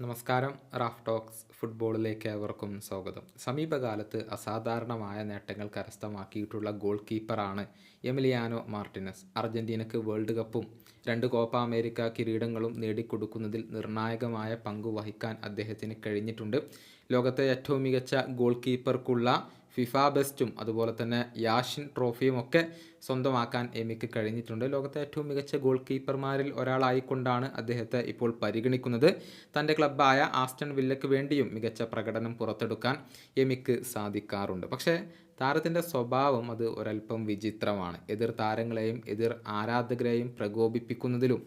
നമസ്കാരം. Raf talks ഫുട്ബോളിലേക്ക് ഏവർക്കും സ്വാഗതം. സമീപകാലത്ത് അസാധാരണമായ നേട്ടങ്ങൾ കരസ്ഥമാക്കിയിട്ടുള്ള ഗോൾ കീപ്പറാണ് എമിലിയാനോ മാർട്ടിനസ്. അർജന്റീനക്ക് വേൾഡ് കപ്പും 2 കോപ്പ അമേരിക്ക കിരീടങ്ങളും നേടിക്കൊടുക്കുന്നതിൽ നിർണായകമായ പങ്കു വഹിക്കാൻ അദ്ദേഹത്തിന് കഴിഞ്ഞിട്ടുണ്ട്. ലോകത്തെ ഏറ്റവും മികച്ച ഗോൾ കീപ്പർക്കുള്ള ഫിഫ ബെസ്റ്റും അതുപോലെ തന്നെ യാഷിൻ ട്രോഫിയും ഒക്കെ സ്വന്തമാക്കാൻ എമിക്ക് കഴിഞ്ഞിട്ടുണ്ട്. ലോകത്തെ ഏറ്റവും മികച്ച ഗോൾ കീപ്പർമാരിൽ ഒരാളായിക്കൊണ്ടാണ് അദ്ദേഹത്തെ ഇപ്പോൾ പരിഗണിക്കുന്നത്. തൻ്റെ ക്ലബ്ബായ ആസ്റ്റൺ വില്ലയ്ക്ക് വേണ്ടിയും മികച്ച പ്രകടനം പുറത്തെടുക്കാൻ എമിക്ക് സാധിക്കാറുണ്ട്. പക്ഷേ താരത്തിൻ്റെ സ്വഭാവം അത് ഒരല്പം വിചിത്രമാണ്. എതിർ താരങ്ങളെയും എതിർ ആരാധകരെയും പ്രകോപിപ്പിക്കുന്നതിലും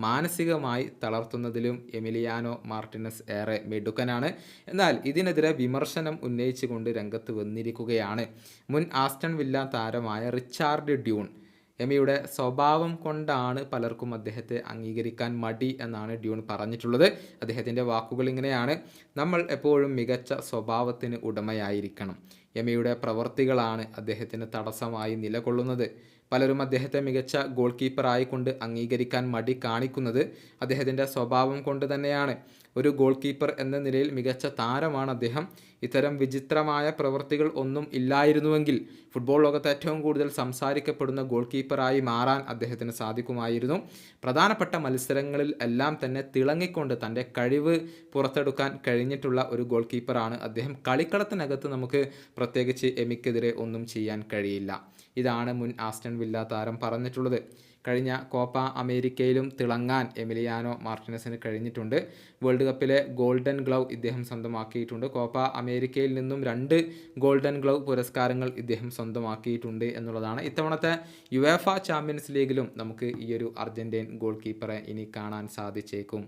മാനസികമായി തളർത്തുന്നതിലും എമിലിയാനോ മാർട്ടിനസ് ഏറെ മിടുക്കനാണ്. എന്നാൽ ഇതിനെതിരെ വിമർശനം ഉന്നയിച്ചുകൊണ്ട് രംഗത്ത് വന്നിരിക്കുകയാണ് മുൻ ആസ്റ്റൺ വില്ല താരമായ റിച്ചാർഡ് ഡ്യൂൺ. എമിയുടെ സ്വഭാവം കൊണ്ടാണ് പലർക്കും അദ്ദേഹത്തെ അംഗീകരിക്കാൻ മടി എന്നാണ് ഡ്യൂൺ പറഞ്ഞിട്ടുള്ളത്. അദ്ദേഹത്തിൻ്റെ വാക്കുകൾ ഇങ്ങനെയാണ്: നമ്മൾ എപ്പോഴും മികച്ച സ്വഭാവത്തിന് ഉടമയായിരിക്കണം. എമിയുടെ പ്രവർത്തികളാണ് അദ്ദേഹത്തിന് തടസ്സമായി നിലകൊള്ളുന്നത്. പലരും അദ്ദേഹത്തെ മികച്ച ഗോൾ കീപ്പറായിക്കൊണ്ട് അംഗീകരിക്കാൻ മടി കാണിക്കുന്നത് അദ്ദേഹത്തിൻ്റെ സ്വഭാവം കൊണ്ട് തന്നെയാണ്. ഒരു ഗോൾ കീപ്പർ എന്ന നിലയിൽ മികച്ച താരമാണ് അദ്ദേഹം. ഇത്തരം വിചിത്രമായ പ്രവൃത്തികൾ ഒന്നും ഇല്ലായിരുന്നുവെങ്കിൽ ഫുട്ബോൾ ലോകത്ത് ഏറ്റവും കൂടുതൽ സംസാരിക്കപ്പെടുന്ന ഗോൾ കീപ്പറായി മാറാൻ അദ്ദേഹത്തിന് സാധിക്കുമായിരുന്നു. പ്രധാനപ്പെട്ട മത്സരങ്ങളിൽ എല്ലാം തന്നെ തിളങ്ങിക്കൊണ്ട് തൻ്റെ കഴിവ് പുറത്തെടുക്കാൻ കഴിഞ്ഞിട്ടുള്ള ഒരു ഗോൾ കീപ്പറാണ് അദ്ദേഹം. കളിക്കളത്തിനകത്ത് നമുക്ക് പ്രത്യേകിച്ച് എമിക്കെതിരെ ഒന്നും ചെയ്യാൻ കഴിയില്ല. ഇതാണ് മുൻ ആസ്റ്റൺ വില്ല താരം പറഞ്ഞിട്ടുള്ളത്. കഴിഞ്ഞ കോപ്പ അമേരിക്കയിലും തിളങ്ങാൻ എമിലിയാനോ മാർട്ടിനസിന് കഴിഞ്ഞിട്ടുണ്ട്. വേൾഡ് കപ്പിലെ ഗോൾഡൻ ഗ്ലൗ ഇദ്ദേഹം സ്വന്തമാക്കിയിട്ടുണ്ട്. കോപ്പ അമേരിക്കയിൽ നിന്നും 2 ഗോൾഡൻ ഗ്ലൗ പുരസ്കാരങ്ങൾ ഇദ്ദേഹം സ്വന്തമാക്കിയിട്ടുണ്ട് എന്നുള്ളതാണ്. ഇത്തവണത്തെ യുവേഫ ചാമ്പ്യൻസ് ലീഗിലും നമുക്ക് ഈ ഒരു അർജന്റീൻ ഗോൾ കീപ്പറെ ഇനി കാണാൻ സാധിച്ചേക്കും.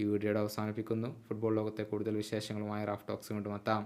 ഈ വീഡിയോയുടെ അവസാനിപ്പിക്കുന്നു. ഫുട്ബോൾ ലോകത്തെ കൂടുതൽ വിശേഷങ്ങളുമായി റാഫ് ടോക്സ് കൊണ്ടുമെത്താം.